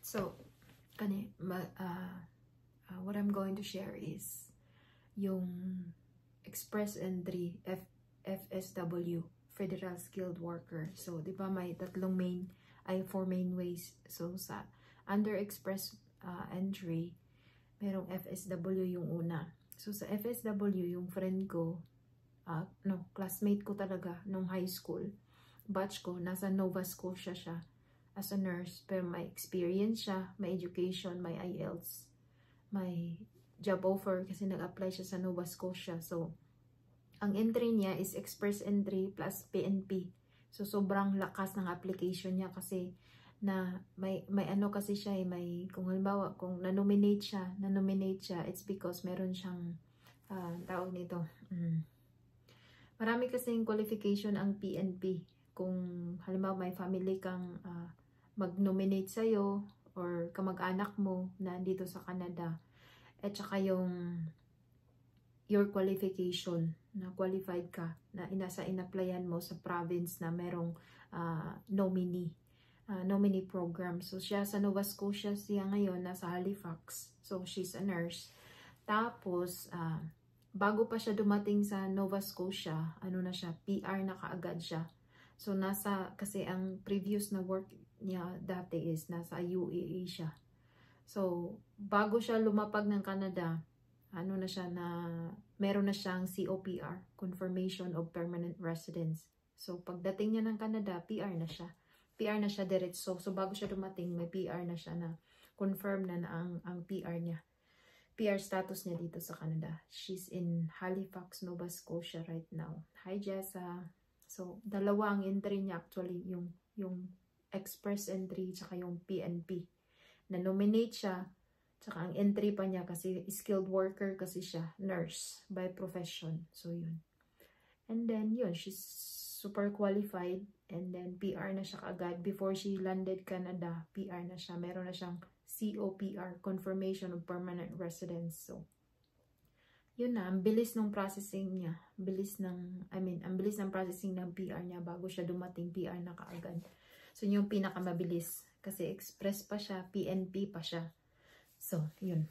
So, what I'm going to share is yung Express Entry FSW, Federal Skilled Worker. So, di ba may four main ways. So, under Express Entry, merong FSW yung una. So, sa FSW, yung friend ko, classmate ko talaga nung high school, batch ko, nasa Nova Scotia siya as a nurse, pero may experience siya, may education, may IELTS, may job offer kasi nag-apply siya sa Nova Scotia. So, ang entry niya is Express Entry plus PNP. So, sobrang lakas ng application niya kasi na may ano kasi siya, kung halimbawa, kung na-nominate siya, it's because meron siyang, tawag nito, marami kasing qualification ang PNP. Kung halimbawa may family kang mag-nominate sa'yo or kamag-anak mo na dito sa Canada, at saka yung your qualification, na qualified ka, na in-applyan mo sa province na merong nominee program. So, siya sa Nova Scotia siya ngayon, nasa Halifax. So, she's a nurse. Tapos, bago pa siya dumating sa Nova Scotia, PR na kaagad siya. So, kasi ang previous na work niya dati is nasa UAE siya. So, bago siya lumapag ng Canada, meron na siyang COPR, Confirmation of Permanent Residence. So, pagdating niya ng Canada, PR na siya. PR na siya diretso. So, bago siya dumating, may PR na siya na confirm na ang PR niya. PR status niya dito sa Canada. She's in Halifax, Nova Scotia right now. Hi, Jessa. So, dalawa ang entry niya actually, yung Express Entry tsaka yung PNP. Na-nominate siya, tsaka ang entry pa niya kasi skilled worker kasi siya, nurse by profession. So, yun. And then, yun, she's super qualified. And then, PR na siya kaagad. Before she landed Canada, PR na siya. Meron na siyang COPR, Confirmation of Permanent Residence. So, yun na, ang bilis ng processing niya. Ang bilis ng processing ng PR niya bago siya dumating, PR na kaagad. So, yung pinakamabilis. Kasi express pa siya, PNP pa siya. So, yun.